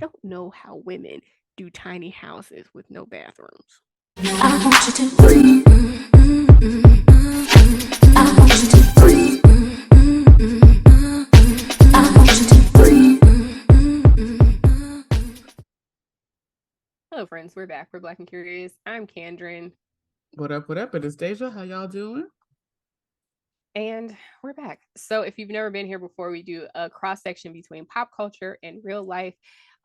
don't know how women do tiny houses with no bathrooms. I want you to breathe. I want you to breathe. I want you to breathe. Hello, friends. We're back. We're Black and Curious. I'm Kandron. What up? What up? It is Dehjai. How y'all doing? And we're back. So, if you've never been here before, we do a cross section between pop culture and real life.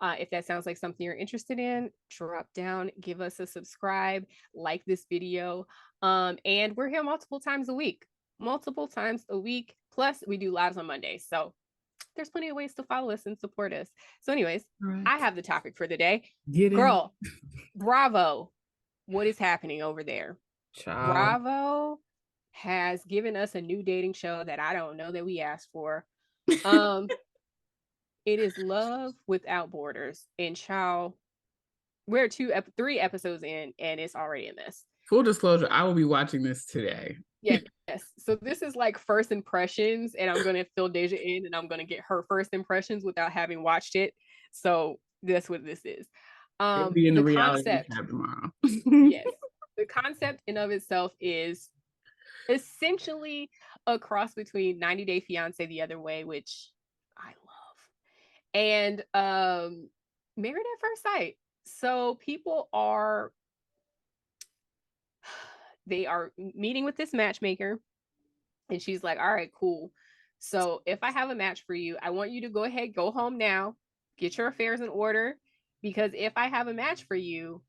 If that sounds like something you're interested in, drop down, give us a subscribe, like this video. And we're here multiple times a week. Plus, we do lives on Mondays. So, there's plenty of ways to follow us and support us. So, anyways, Right. I have the topic for the day. Get it. Girl, Bravo. What is happening over there? Child. Bravo has given us a new dating show that I don't know that we asked for. It is Love Without Borders, and child, we're 3 episodes in, and it's already a mess. Full disclosure, I will be watching this today. Yes. So this is like first impressions, and I'm gonna fill Dehjai in, and I'm gonna get her first impressions without having watched it. So that's what this is. It'll be in the reality concept tomorrow. Yes, the concept in of itself is essentially a cross between 90 Day Fiance the other way, which I love, and Married at First Sight. So people are meeting with this matchmaker, and she's like, all right, cool. So if I have a match for you, I want you to go home now, get your affairs in order, because if I have a match for you,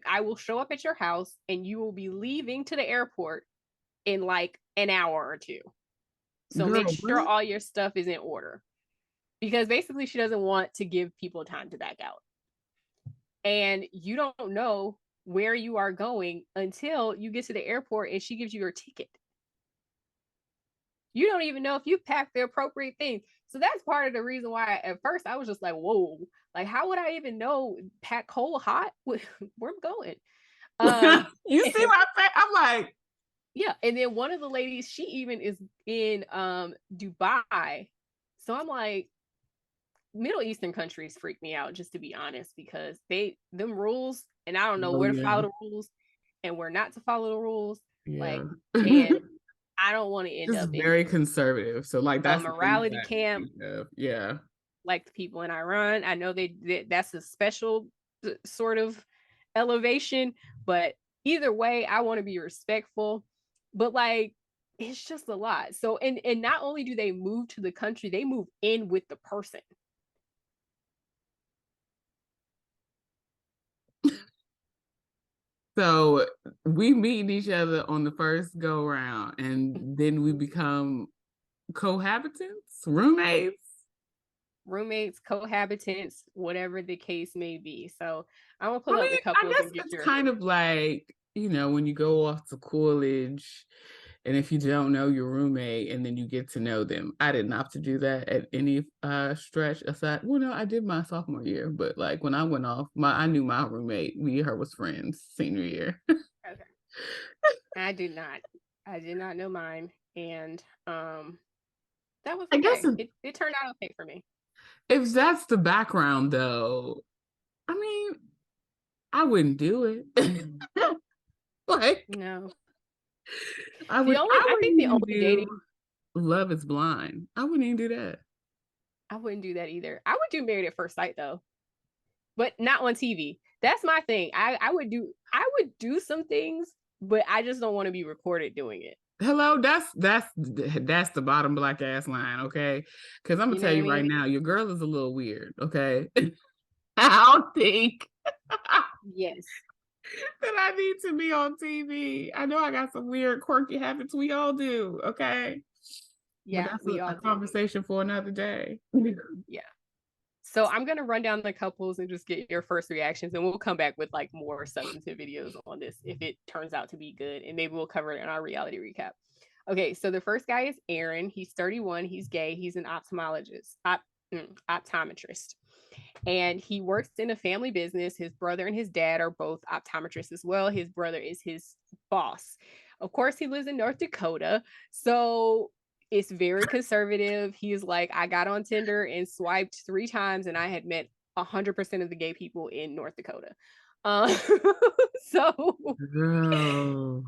I will show up at your house and you will be leaving to the airport in like an hour or two. So Girl, make sure all your stuff is in order, because basically she doesn't want to give people time to back out. And you don't know where you are going until you get to the airport and she gives you your ticket. You don't even know if you packed the appropriate things. So that's part of the reason why at first I was just like, whoa, like how would I even know pack cold, hot? Where I'm going? You see my face? I'm like, yeah. And then one of the ladies, she even is in Dubai. So I'm like, Middle Eastern countries freak me out, just to be honest, because them rules, and I don't know where to follow the rules and where not to follow the rules. Yeah. Like, and I don't want to end up very conservative. So like that's a morality camp. Yeah. Like the people in Iran. I know that's a special sort of elevation, but either way, I want to be respectful. But like, it's just a lot. So and not only do they move to the country, they move in with the person. So we meet each other on the first go round, and then we become cohabitants, roommates, cohabitants, whatever the case may be. So I'm gonna pull up the couples. I guess it's kind of like, you know, when you go off to college, and if you don't know your roommate and then you get to know them. I didn't opt to do that at any stretch aside. Well, no, I did my sophomore year, but like when I went off, I knew my roommate. Me and her was friends senior year. Okay. I did not know mine, and that was okay. I guess it turned out okay for me. If that's the background, though, I mean, I wouldn't do it. Like, no. I think the only dating Love Is Blind. I wouldn't even do that. I wouldn't do that either. I would do Married at First Sight though, but not on TV. That's my thing. I would do some things, but I just don't want to be recorded doing it. Hello, that's the bottom black ass line, okay? Because I'm gonna tell you right now, your girl is a little weird, okay? I don't think. Yes. That I need to be on TV. I know I got some weird, quirky habits. We all do, okay? Yeah, we all. A conversation for another day. Yeah. So I'm gonna run down the couples and just get your first reactions, and we'll come back with like more substantive videos on this if it turns out to be good, and maybe we'll cover it in our reality recap. Okay, so the first guy is Aaron. He's 31. He's gay. He's an optometrist. And he works in a family business. His brother and his dad are both optometrists as well. His brother is his boss. Of course, he lives in North Dakota. So It's very conservative. He's like, I got on Tinder and swiped 3 times, and I had met 100% of the gay people in North Dakota. Uh, so, Girl.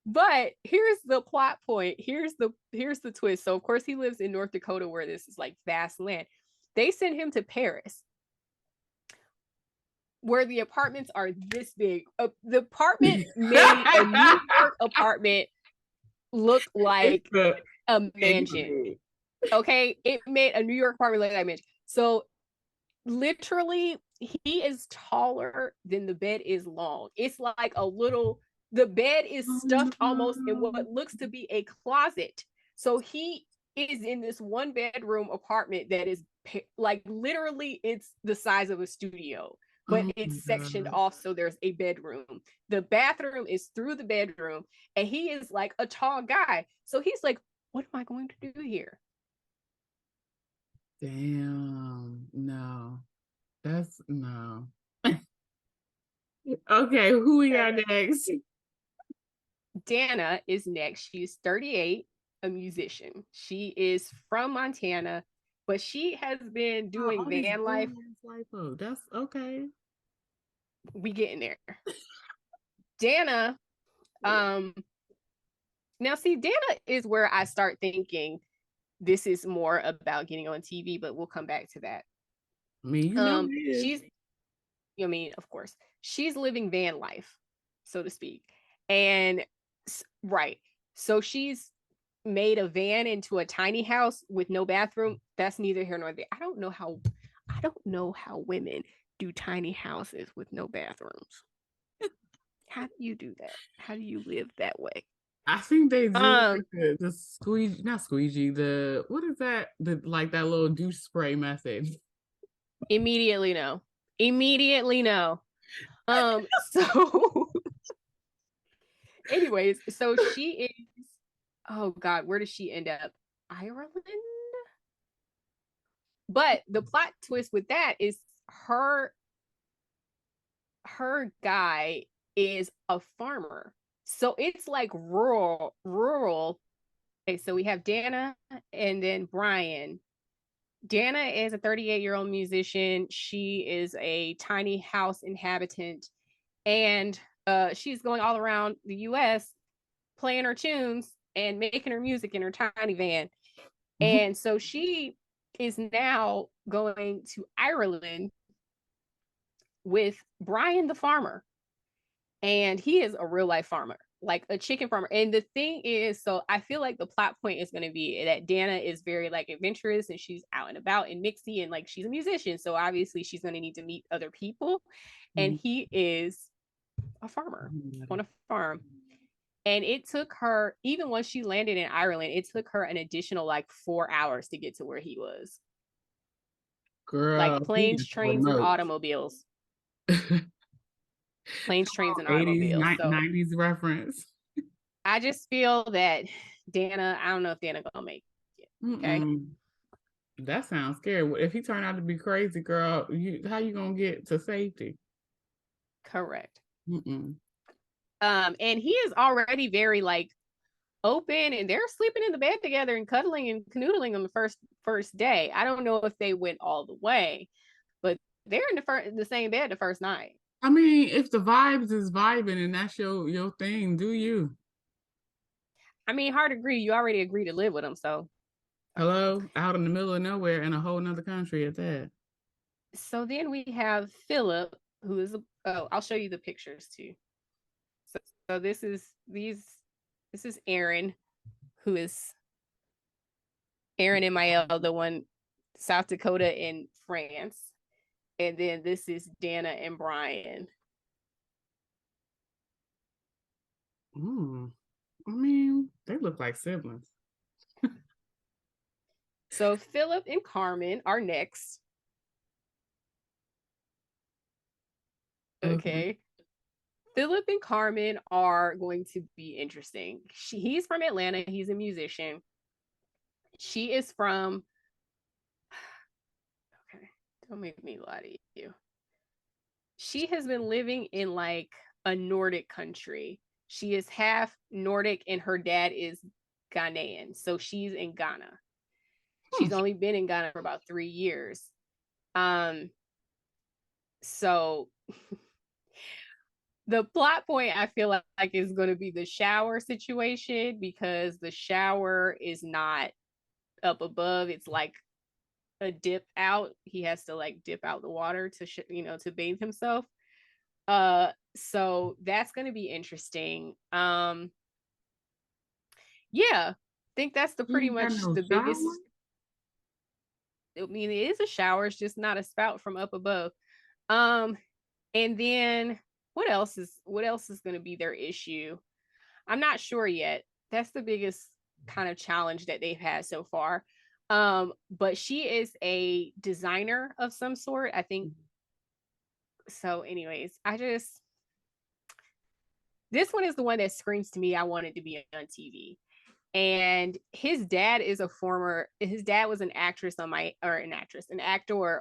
but here's the plot point. Here's the twist. So of course he lives in North Dakota where this is like vast land. They send him to Paris, where the apartments are this big. The apartment made a New York apartment look like a mansion. Okay, it made a New York apartment look like a mansion. So literally, he is taller than the bed is long. It's like a little. The bed is stuffed almost in what looks to be a closet. So he is in this 1 bedroom apartment that is like literally it's the size of a studio, but it's sectioned off so there's a bedroom. The bathroom is through the bedroom, and he is like a tall guy. So he's like, what am I going to do here? Damn. No. That's no. Okay, who we got next? Dana is next. She's 38, a musician. She is from Montana, but she has been doing van life. That's okay. We getting there. Dana, now see, Dana is where I start thinking this is more about getting on TV, but we'll come back to that. I mean, you know, she's, I mean, of course, she's living van life, so to speak. And right. So she's made a van into a tiny house with no bathroom. That's neither here nor there. I don't know how women do tiny houses with no bathrooms. How do you do that? How do you live that way? I think they do like the squeegee, not squeegee, the what is that? The like that little douche spray method. Immediately no. Immediately no. So anyways, so she is, oh God, where does she end up? Ireland? But the plot twist with that is her guy is a farmer. So it's like rural. Okay, so we have Dana and then Brian. Dana is a 38-year-old musician. She is a tiny house inhabitant, and she's going all around the US playing her tunes and making her music in her tiny van. And so she is now going to Ireland with Brian the farmer. And he is a real life farmer, like a chicken farmer. And the thing is, so I feel like the plot point is going to be that Dana is very like adventurous and she's out and about and mixy and like she's a musician. So obviously she's going to need to meet other people. And he is a farmer on a farm. And it took her, even once she landed in Ireland, it took her an additional like 4 hours to get to where he was. Girl, like planes, trains, and automobiles. Planes, trains, and 80s, automobiles. So 90s reference. I just feel that Dana, I don't know if Dana gonna make it. Okay. That sounds scary. If he turned out to be crazy, girl, how you gonna get to safety? Correct. And he is already very like open, and they're sleeping in the bed together and cuddling and canoodling on the first day. I don't know if they went all the way, but they're in the same bed the first night. I mean, if the vibes is vibing and that's your thing, do you? I mean, hard to agree. You already agreed to live with him, so. Hello, out in the middle of nowhere in a whole nother country at that. So then we have Philip, who is I'll show you the pictures too. So this is Aaron, who is Aaron and Mael, the one South Dakota and France. And then this is Dana and Brian. I mean, they look like siblings. So Philip and Carmen are next. Okay. Philip and Carmen are going to be interesting. He's from Atlanta. He's a musician. She is from, okay, don't make me lie to you. She has been living in like a Nordic country. She is half Nordic and her dad is Ghanaian. So she's in Ghana. She's only been in Ghana for about 3 years. So the plot point I feel like is going to be the shower situation, because the shower is not up above. It's like a dip out. He has to like dip out the water to to bathe himself. So that's going to be interesting. Yeah, I think that's pretty much the biggest. I mean, it is a shower, it's just not a spout from up above. And then what else is going to be their issue? I'm not sure yet. That's the biggest kind of challenge that they've had so far. But she is a designer of some sort, I think. So anyways, this one is the one that screams to me I wanted to be on TV. And his dad was an actor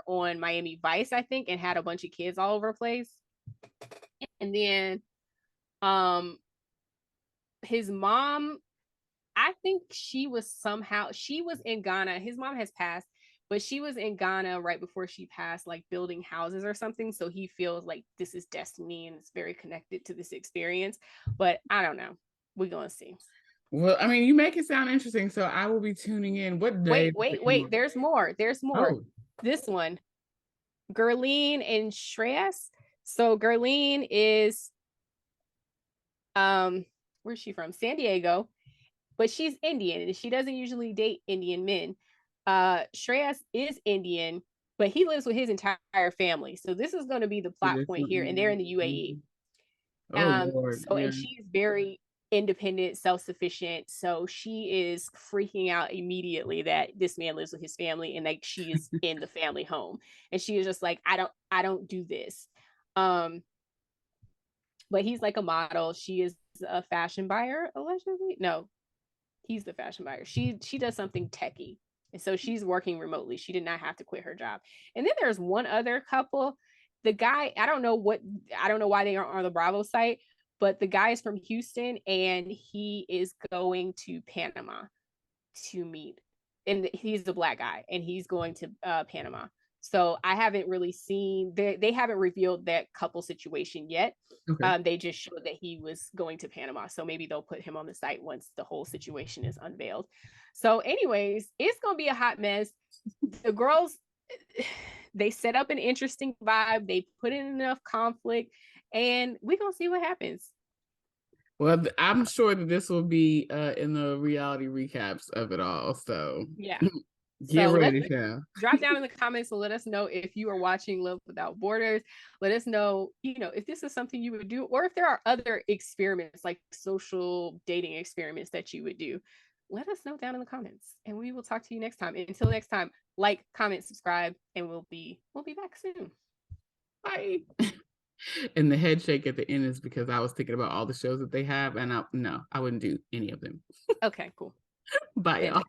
on Miami Vice, I think, and had a bunch of kids all over the place. And then his mom, I think she was in Ghana. His mom has passed, but she was in Ghana right before she passed, like building houses or something. So he feels like this is destiny and it's very connected to this experience. But I don't know. We're going to see. Well, I mean, you make it sound interesting, so I will be tuning in. What day? Wait. There's more. Oh. This one, Gerline and Shreyas. So Gerline is, where's she from? San Diego, but she's Indian and she doesn't usually date Indian men. Shreyas is Indian, but he lives with his entire family. So this is going to be the plot point here, and they're in the UAE. Lord. So, and she's very independent, self-sufficient. So she is freaking out immediately that this man lives with his family and like she is in the family home. And she is just like, I don't do this. But he's like a model. She is a fashion buyer, allegedly. No, he's the fashion buyer. She does something techie. And so she's working remotely. She did not have to quit her job. And then there's one other couple. The guy, I don't know why they aren't on the Bravo site, but the guy is from Houston and he is going to Panama to meet. And he's the black guy and he's going to Panama. So I haven't really seen, they haven't revealed that couple situation yet. Okay. They just showed that he was going to Panama. So maybe they'll put him on the site once the whole situation is unveiled. So anyways, it's going to be a hot mess. The girls, they set up an interesting vibe. They put in enough conflict and we're going to see what happens. Well, I'm sure that this will be in the reality recaps of it all. So yeah. Get ready, Sam. Drop down in the comments and let us know if you are watching Love Without Borders. Let us know, if this is something you would do, or if there are other experiments like social dating experiments that you would do. Let us know down in the comments, and we will talk to you next time. Until next time, like, comment, subscribe, and we'll be back soon. Bye. And the head shake at the end is because I was thinking about all the shows that they have, and I wouldn't do any of them. Okay, cool. Bye, y'all.